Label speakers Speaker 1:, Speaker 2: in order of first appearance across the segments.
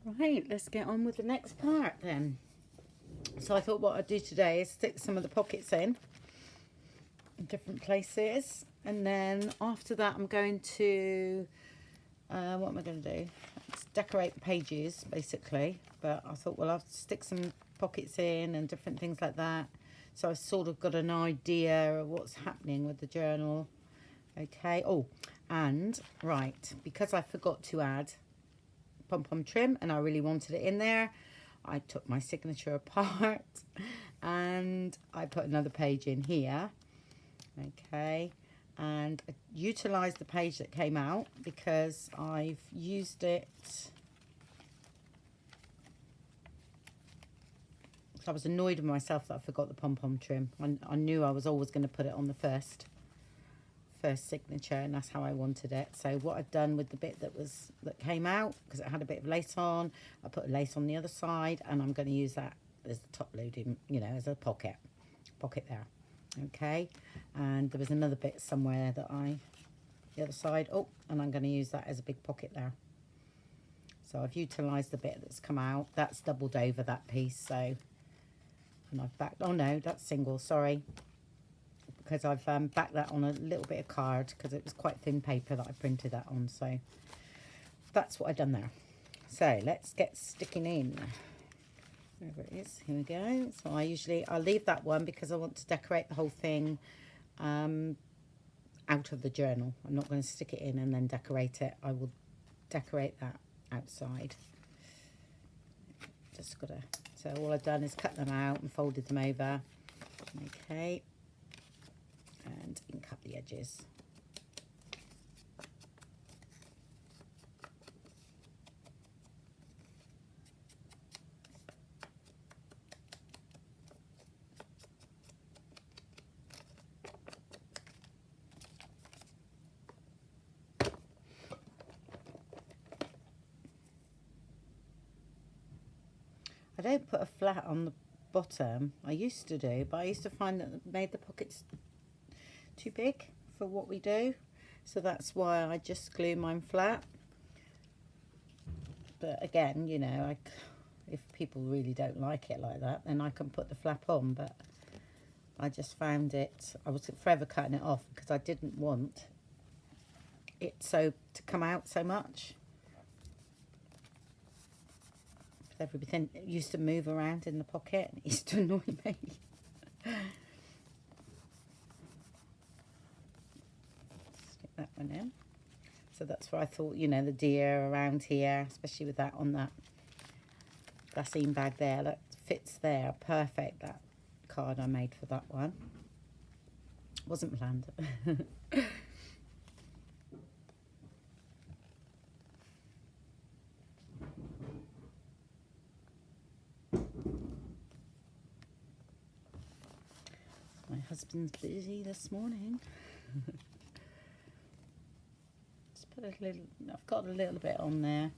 Speaker 1: Right, let's get on with the next part then. So I thought what I'd do today is stick some of the pockets in different places, and then after that I'm going to what am I going to do? Let's decorate the pages basically, but I thought, well, I'll stick some pockets in and different things like that, so I've sort of got an idea of what's happening with the journal. Okay. Oh, and right, because I forgot to add pom-pom trim and I really wanted it in there, I took my signature apart and I put another page in here. Okay, and I utilised the page that came out because I've used it. I was annoyed with myself that I forgot the pom-pom trim. I knew I was always going to put it on the first signature, and that's how I wanted it. So what I've done with the bit that came out, because it had a bit of lace on, I put a lace on the other side, and I'm going to use that as the top loading, you know, as a pocket there. Okay, and there was another bit somewhere that the other side, oh, and I'm going to use that as a big pocket there. So I've utilised the bit that's come out. That's doubled over that piece, so, and I've backed, oh no, that's single, sorry, because I've backed that on a little bit of card because it was quite thin paper that I printed that on. So that's what I've done there. So let's get sticking in. Wherever it is, here we go. So I'll leave that one because I want to decorate the whole thing out of the journal. I'm not going to stick it in and then decorate it. I will decorate that outside. Just gotta, so all I've done is cut them out and folded them over. Okay, and ink up the edges. I don't put a flat on the bottom. I used to do, but I used to find that it made the pockets too big for what we do. So that's why I just glue mine flat. But again, you know, if people really don't like it like that, then I can put the flap on. But I just found it, I was forever cutting it off because I didn't want it to come out so much. Everything used to move around in the pocket and it used to annoy me. Stick that one in. So that's where I thought, you know, the deer around here, especially with that on that glassine bag there, that fits there perfect. That card I made for that one wasn't planned. My husband's busy this morning. Just put a little, I've got a little bit on there.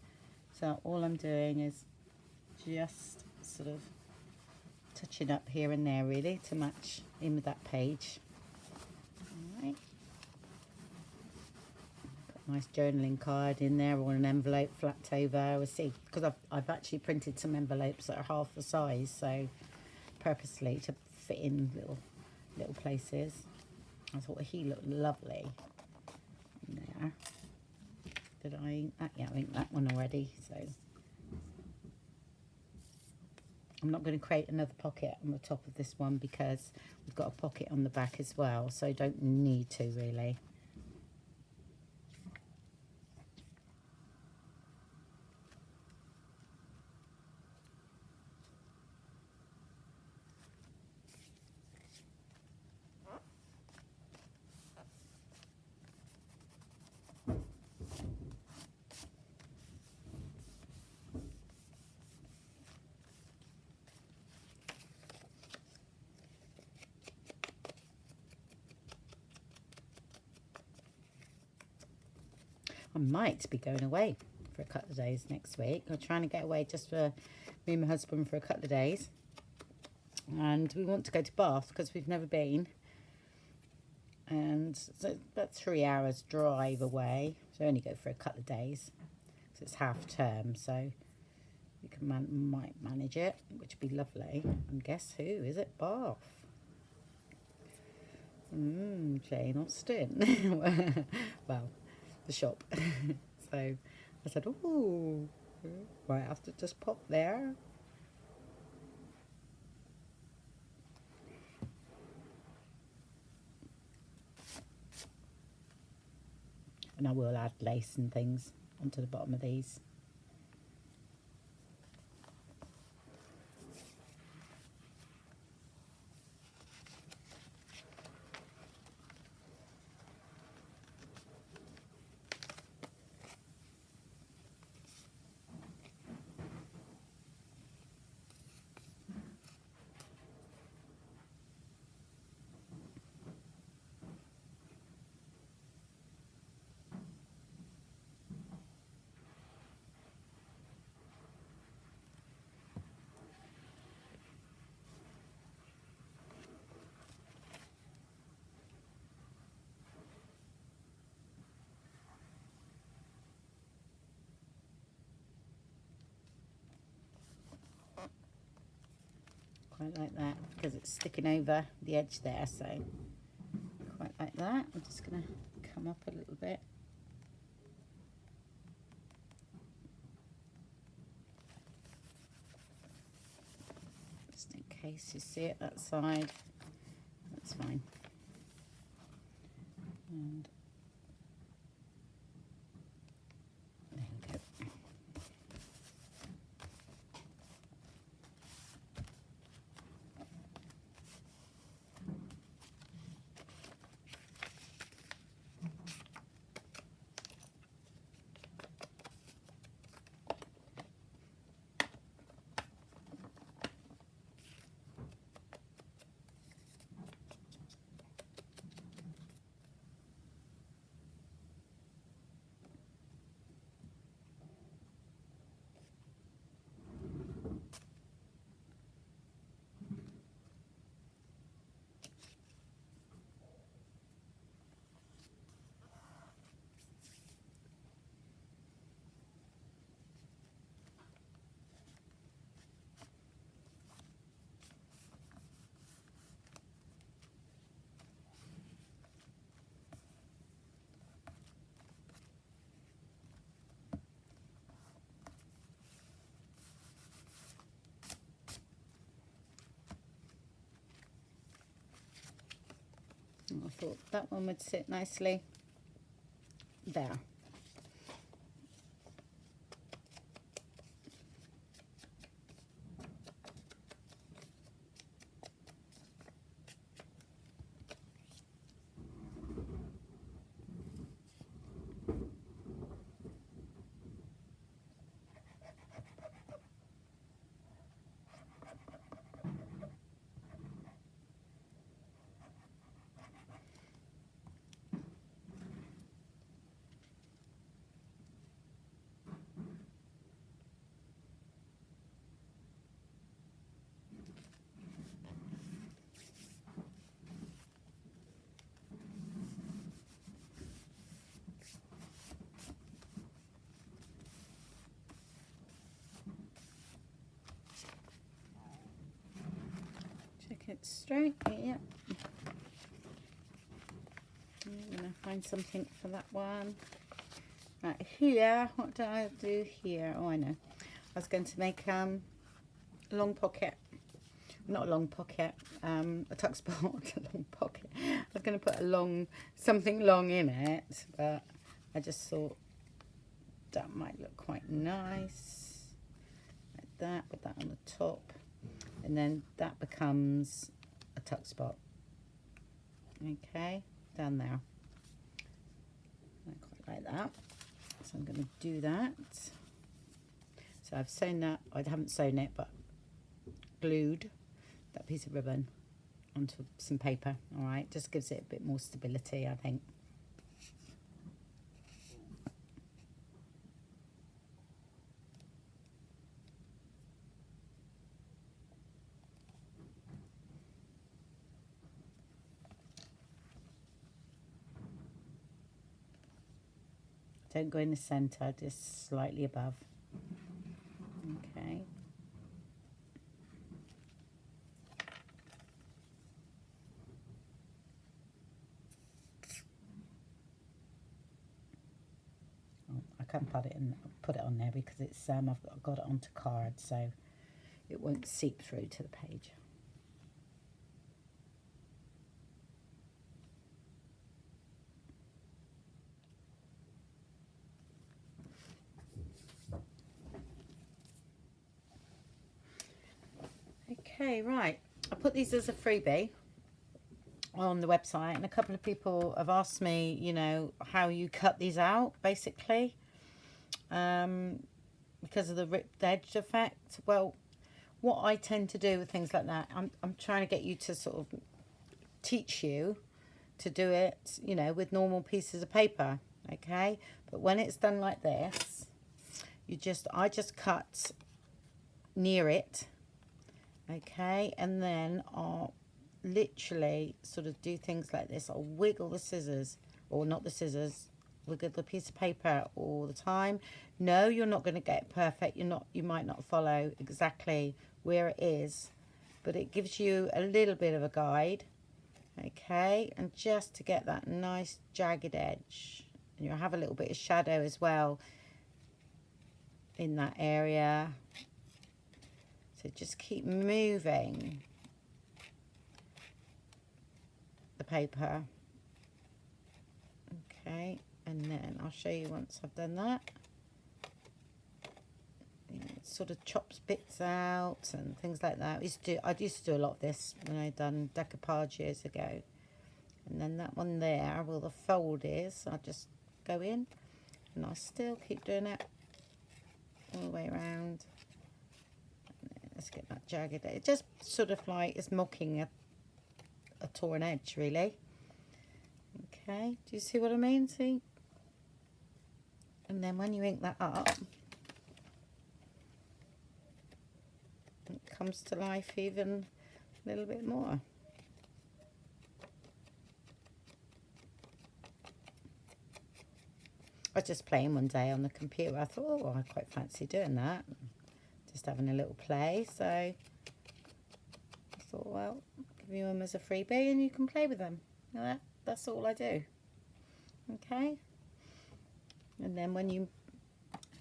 Speaker 1: So all I'm doing is just sort of touching up here and there really to match in with that page. Alright. Put a nice journaling card in there or an envelope flapped over. We'll see, because I've actually printed some envelopes that are half the size, so purposely to fit in little places. I thought he looked lovely in there. Did I ink that? Yeah, I inked that one already. So I'm not going to create another pocket on the top of this one because we've got a pocket on the back as well, so I don't need to really. I might be going away for a couple of days next week. We're trying to get away just for me and my husband for a couple of days. And we want to go to Bath because we've never been. And so about 3 hours drive away. So only go for a couple of days. So it's half term. So You can might manage it, which would be lovely. And guess who? Is it Bath? Jane Austen. Well, the shop. So I said, oh, might have to just pop there. And I will add lace and things onto the bottom of these. Quite like that because it's sticking over the edge there, so quite like that. I'm just going to come up a little bit. Just in case you see it that side, that's fine. And there we go. I thought that one would sit nicely there. It straight here. I'm going to find something for that one. Right here, what do I do here? Oh, I know. I was going to make a long pocket. Not a long pocket, a tuck spot, a long pocket. I was going to put something long in it, but I just thought that might look quite nice. Like that, put that on the top. And then that becomes a tuck spot. Okay, down there. I quite like that. So I'm going to do that. So I've sewn that. I haven't sewn it, but glued that piece of ribbon onto some paper. All right, just gives it a bit more stability, I think. Don't go in the centre, just slightly above. Okay. can't put it on there because it's I've got it onto card, so it won't seep through to the page. Okay, right. I put these as a freebie on the website, and a couple of people have asked me, you know, how you cut these out, basically, because of the ripped edge effect. Well, what I tend to do with things like that, I'm trying to get you to sort of teach you to do it, you know, with normal pieces of paper, okay? But when it's done like this, I just cut near it, okay? And then I'll literally sort of do things like this. I'll wiggle the scissors, or not the scissors, wiggle the piece of paper all the time. No, you're not going to get it perfect. You might not follow exactly where it is, but it gives you a little bit of a guide, okay? And just to get that nice jagged edge, and you'll have a little bit of shadow as well in that area. So just keep moving the paper, okay? And then I'll show you once I've done that. It sort of chops bits out and things like that. I used to do a lot of this when I'd done decoupage years ago. And then that one there, where the fold is, I'll just go in, and I'll still keep doing it all the way around. Let's get that jagged. It just sort of like it's mocking a torn edge, really. Okay, do you see what I mean? See? And then when you ink that up, it comes to life even a little bit more. I was just playing one day on the computer. I thought, oh, I quite fancy doing that. Just having a little play. So I thought, well, I'll give you them as a freebie and you can play with them. That's all I do. Okay. And then when you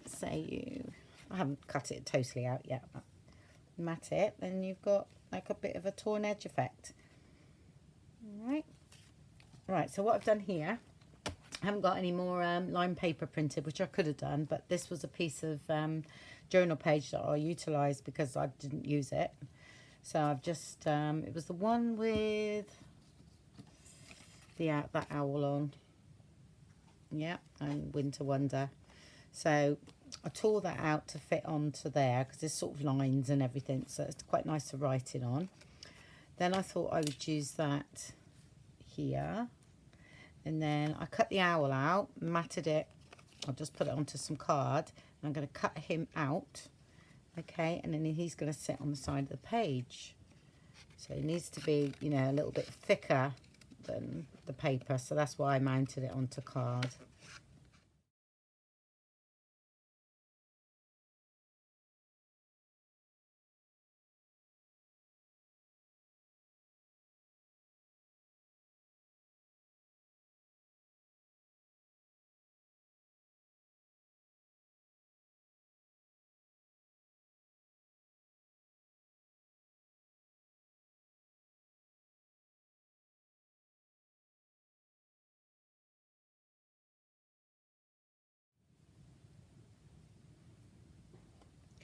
Speaker 1: say I haven't cut it totally out yet, but mat it, then you've got like a bit of a torn edge effect. All right. Right, so what I've done here, I haven't got any more line paper printed, which I could have done, but this was a piece of journal page that I utilised because I didn't use it. So I've just, it was the one with that owl on. Yeah, and Winter Wonder. So I tore that out to fit onto there because there's sort of lines and everything, so it's quite nice to write it on. Then I thought I would use that here, and then I cut the owl out, matted it. I'll just put it onto some card, and I'm going to cut him out, okay, and then he's going to sit on the side of the page. So it needs to be, you know, a little bit thicker than the paper, so that's why I mounted it onto card.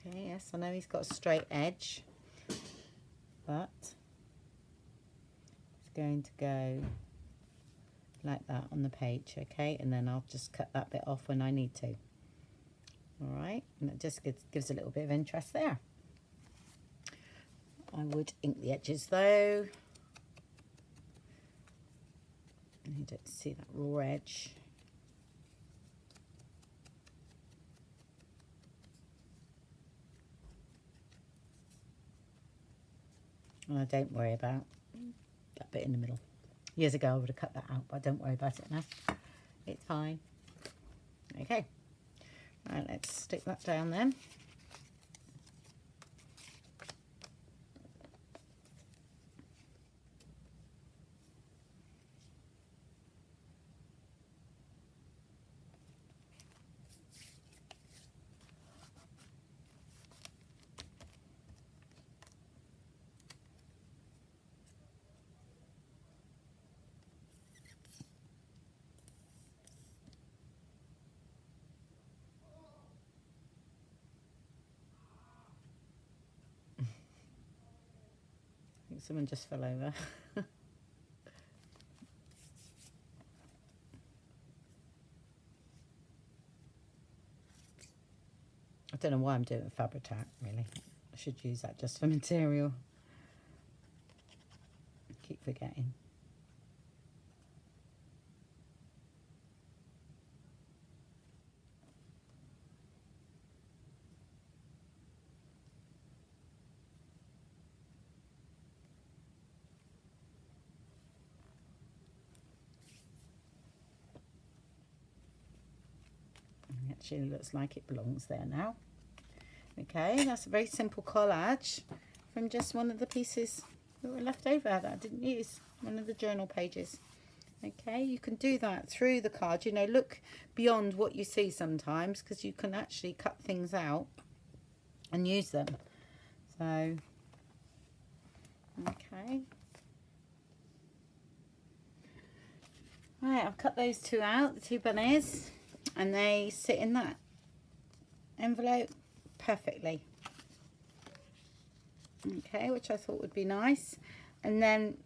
Speaker 1: Okay, yes, I know he's got a straight edge, but it's going to go like that on the page, okay? And then I'll just cut that bit off when I need to. All right, and it just gives a little bit of interest there. I would ink the edges though. You don't see that raw edge. And don't worry about that bit in the middle. Years ago I would have cut that out, but don't worry about it now. It's fine. Okay. Right, let's stick that down then. think someone just fell over. I don't know why I'm doing Fabri-Tac, really. I should use that just for material. I keep forgetting. It actually looks like it belongs there now. Okay, that's a very simple collage from just one of the pieces that were left over that I didn't use, one of the journal pages. Okay, you can do that through the card, you know, look beyond what you see sometimes, because you can actually cut things out and use them. So, okay. Right, I've cut those two out, the two bunnies, and they sit in that envelope perfectly. Okay, which I thought would be nice. And then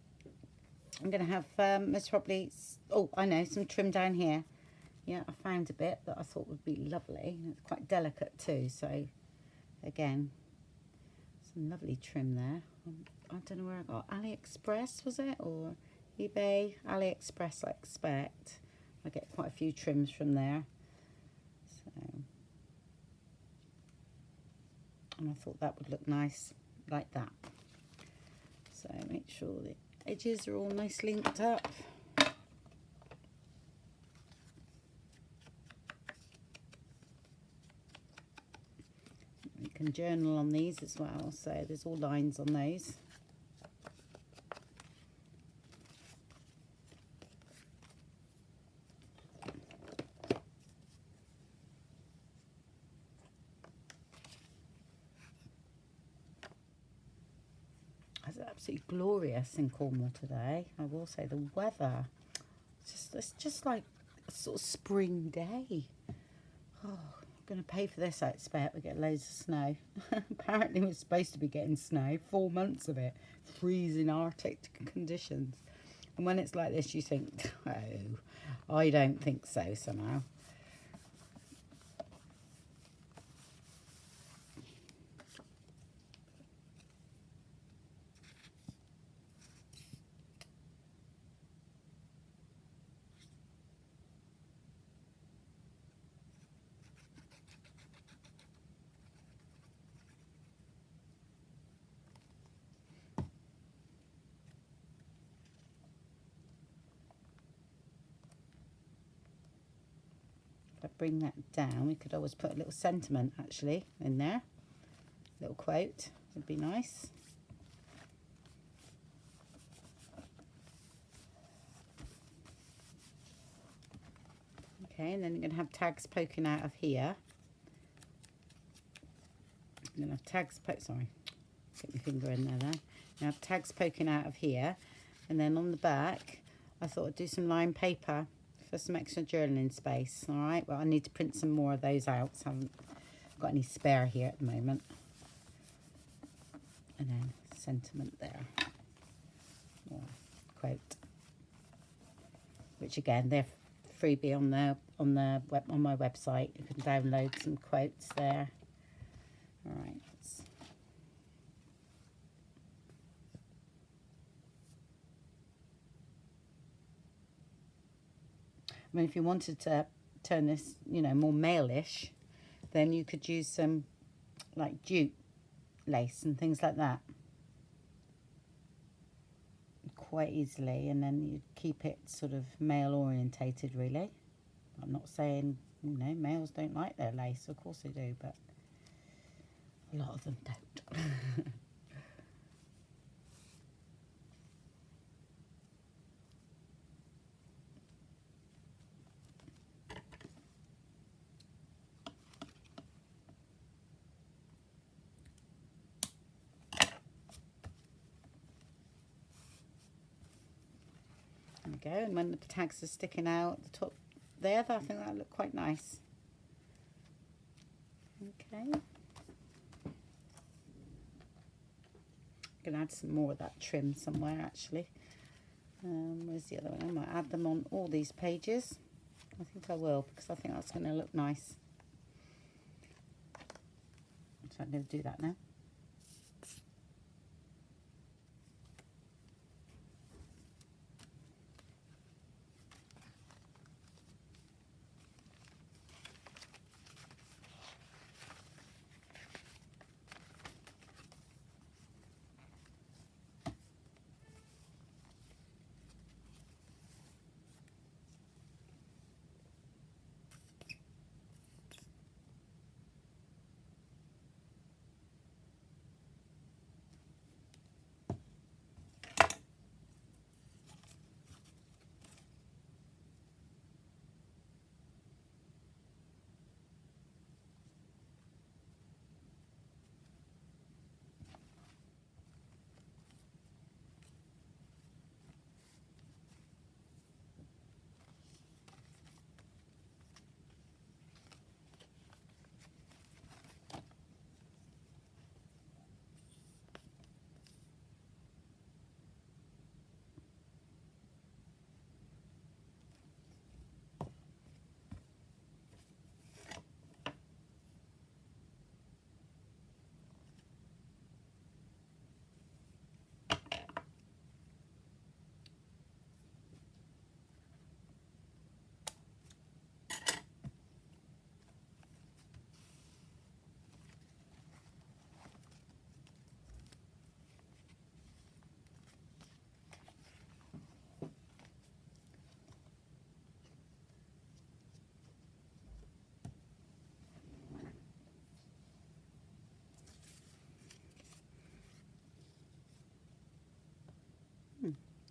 Speaker 1: I'm going to have most probably, oh, I know, some trim down here. Yeah, I found a bit that I thought would be lovely. It's quite delicate too, so again, some lovely trim there. I don't know where I got, AliExpress was it, or eBay? AliExpress, I expect. I get quite a few trims from there. So, and I thought that would look nice like that. So make sure the edges are all nicely linked up. You can journal on these as well, so there's all lines on those. It's absolutely glorious in Cornwall today. I will say the weather, it's just like a sort of spring day. Oh, I'm going to pay for this, I expect. We get loads of snow. Apparently we're supposed to be getting snow, 4 months of it, freezing Arctic conditions. And when it's like this, you think, oh, I don't think so somehow. If I bring that down, we could always put a little sentiment actually in there. A little quote would be nice. Okay, and then you're going to have tags poking out of here. I'm going to have tags sorry, get my finger in there. I have tags poking out of here, and then on the back I thought I'd do some lined paper for some extra journaling space. All right, well, I need to print some more of those out, so I haven't got any spare here at the moment. And then sentiment there, or quote, which again they're freebie on my website. You can download some quotes there. All right. I mean, if you wanted to turn this, you know, more male-ish, then you could use some like jute lace and things like that quite easily, and then you keep it sort of male orientated really. I'm not saying, you know, males don't like their lace, of course they do, but a lot of them don't. There we go, and when the tags are sticking out the top there, I think that'll look quite nice. Okay. I'm going to add some more of that trim somewhere actually. Where's the other one? I might add them on all these pages. I think I will, because I think that's going to look nice. So I'm going to do that now.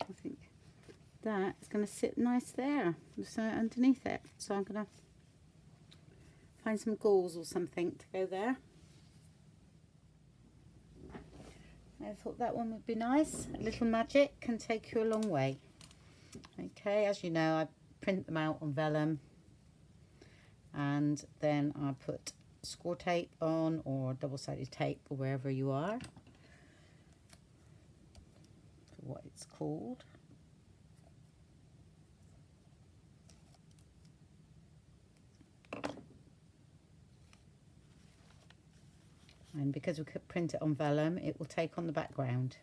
Speaker 1: I think that's going to sit nice there, so underneath it. So I'm going to find some gauze or something to go there. I thought that one would be nice. A little magic can take you a long way. Okay, as you know, I print them out on vellum, and then I put score tape on, or double-sided tape, or wherever you are, for what it's called. And because we could print it on vellum, it will take on the background.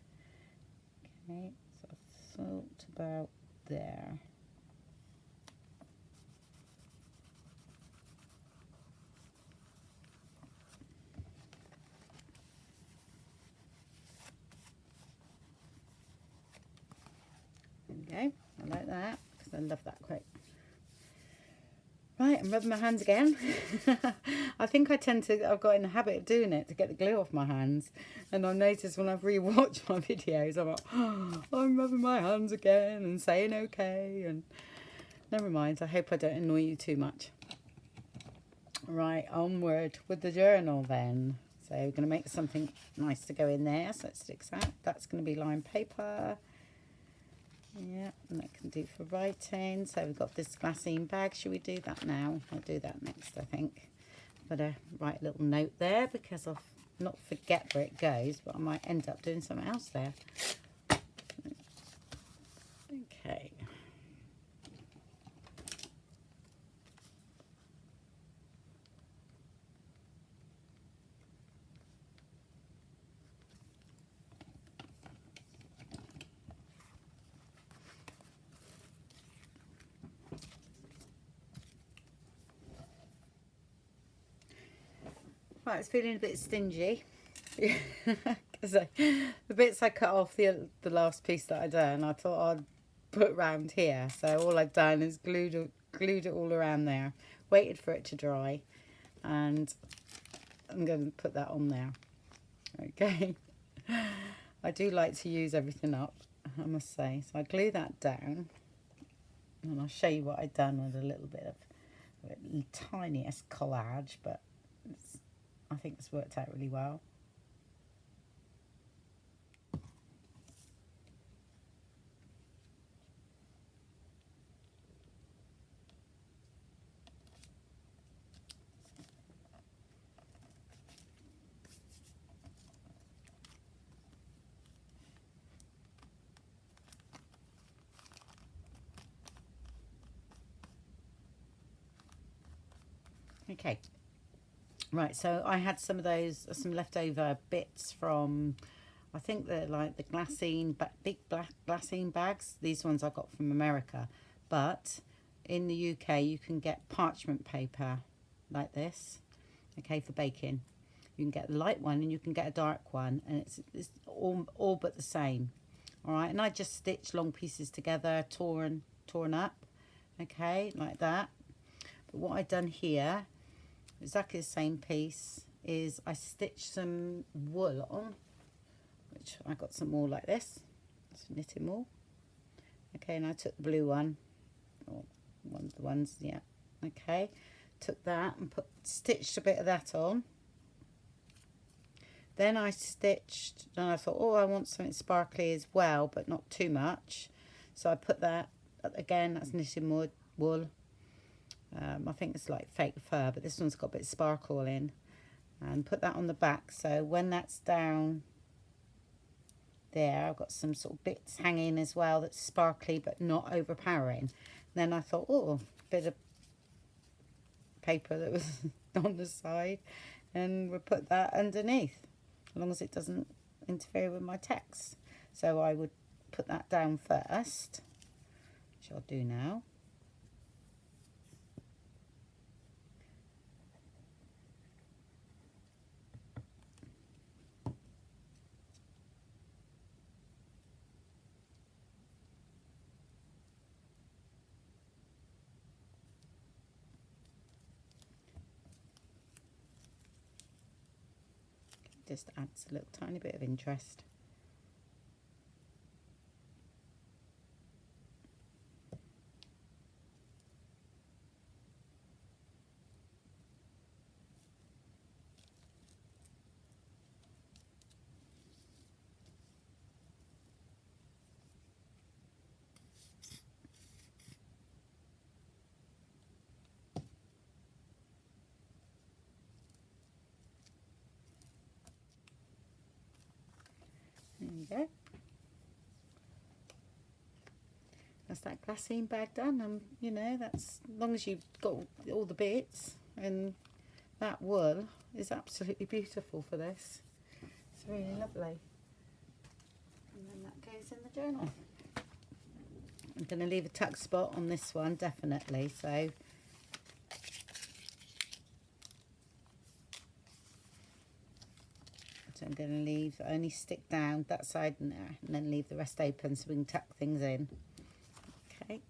Speaker 1: Okay, so I thought about there. There we go. I like that because I love that quote. Right, I'm rubbing my hands again. I think I've got in the habit of doing it to get the glue off my hands. And I've noticed when I've rewatched my videos, I'm like, oh, I'm rubbing my hands again and saying okay. And never mind, I hope I don't annoy you too much. Right, onward with the journal then. So we're going to make something nice to go in there so it sticks out. That's going to be lined paper. Yeah, and that can do for writing. So we've got this glassine bag. Should we do that now? I'll do that next, I think. Better write a little note there because I'll not forget where it goes, but I might end up doing something else there. Okay. Right, it's feeling a bit stingy because the bits I cut off the last piece that I done, I thought I'd put round here. So all I've done is glued it all around there, waited for it to dry, and I'm going to put that on there. Okay. I do like to use everything up, I must say. So I glue that down, and I'll show you what I've done with a little bit of the tiniest collage, but I think it's worked out really well. Okay. Right, so I had some of those, some leftover bits from, I think they're like the glassine, big black glassine bags. These ones I got from America. But in the UK, you can get parchment paper like this, okay, for baking. You can get a light one and you can get a dark one, and it's all but the same. All right, and I just stitched long pieces together, torn up, okay, like that. But what I've done here, exactly the same piece, is I stitched some wool on, which I got some more like this. It's knitting wool. Okay, and I took the blue one, or one of the ones, yeah. Okay, took that and stitched a bit of that on. Then I stitched, and I thought, oh, I want something sparkly as well, but not too much. So I put that, again, that's knitting wool. I think it's like fake fur, but this one's got a bit of sparkle in. And put that on the back, so when that's down there, I've got some sort of bits hanging as well that's sparkly but not overpowering. And then I thought, oh, a bit of paper that was on the side, and we'll put that underneath, as long as it doesn't interfere with my text. So I would put that down first, which I'll do now. Just adds a little tiny bit of interest. There you go. That's that glassine bag done, and you know, that's, as long as you've got all the bits, and that wool is absolutely beautiful for this. It's really lovely. And then that goes in the journal. I'm going to leave a tuck spot on this one, definitely, so I'm going to leave, only stick down that side and there, and then leave the rest open so we can tuck things in. Okay.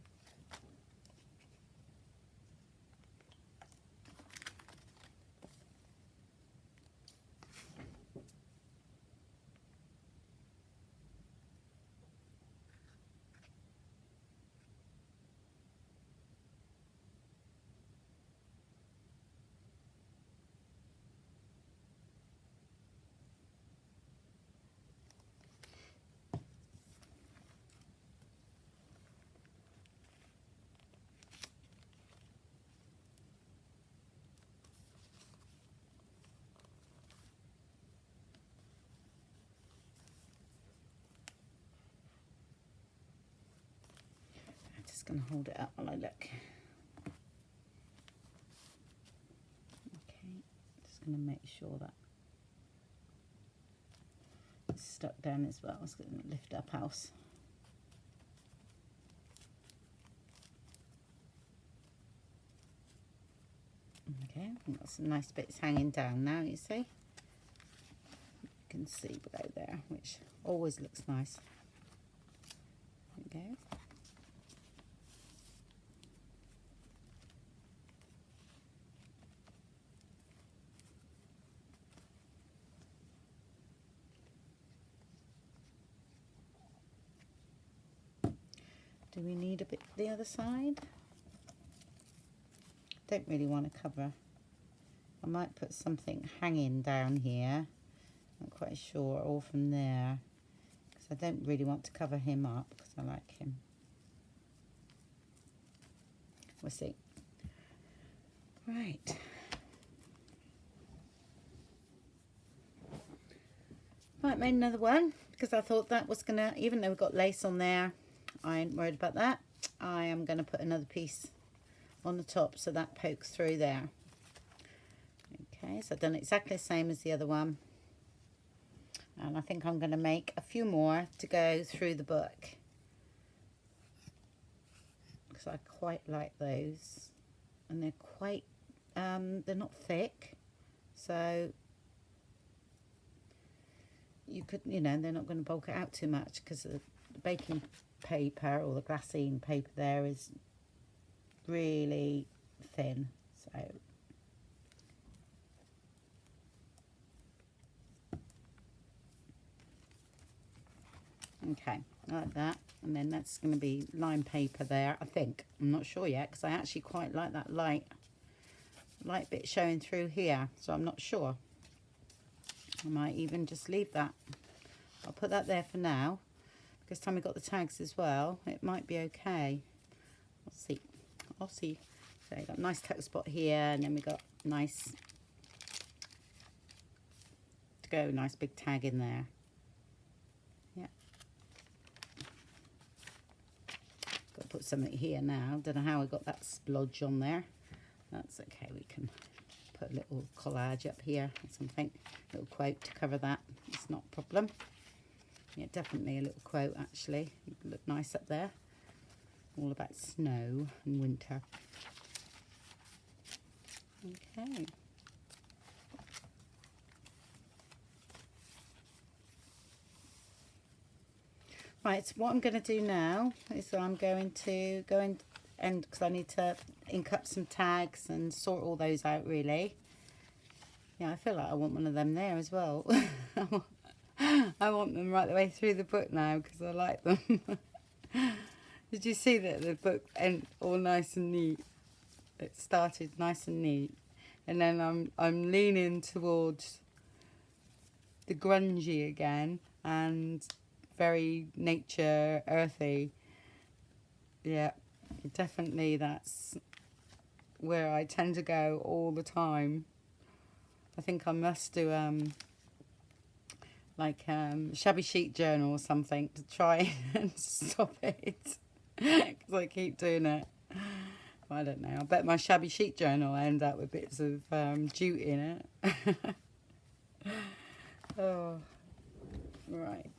Speaker 1: Just going to hold it up while I look. Okay, just going to make sure that it's stuck down as well. I was going to lift up else. Okay, I've got some nice bits hanging down now, you see. You can see below there, which always looks nice. There we go. Do we need a bit for the other side? Don't really want to cover. I might put something hanging down here. Not quite sure, or from there, because I don't really want to cover him up because I like him. We'll see. Right. Right, made another one because I thought that was gonna, even though we've got lace on there, I ain't worried about that. I am going to put another piece on the top so that pokes through there. Okay, so I've done exactly the same as the other one. And I think I'm going to make a few more to go through the book, because I quite like those, and they're quite, they're not thick, so you could, you know, they're not going to bulk it out too much, because the baking paper or the glassine paper there is really thin. So okay, like that, and then that's going to be lime paper there, I think. I'm not sure yet, because I actually quite like that light bit showing through here, so I'm not sure. I might even just leave that. I'll put that there for now, because time we got the tags as well, it might be okay. I'll see. So you got a nice tuck spot here, and then we got nice big tag in there. Yeah. Got to put something here now. Don't know how I got that splodge on there. That's okay. We can put a little collage up here or something. A little quote to cover that. It's not a problem. Yeah, definitely a little quote actually. It'd look nice up there. All about snow and winter. Okay. Right, so what I'm going to do now is I'm going to go in, and because I need to ink up some tags and sort all those out really. Yeah, I feel like I want one of them there as well. I want them right the way through the book now, because I like them. Did you see that the book ended all nice and neat? It started nice and neat, and then I'm leaning towards the grungy again and very nature earthy. Yeah, definitely that's where I tend to go all the time. I think I must do shabby chic journal or something to try and stop it, because I keep doing it. I don't know. I bet my shabby chic journal will end up with bits of jute in it. Oh, right.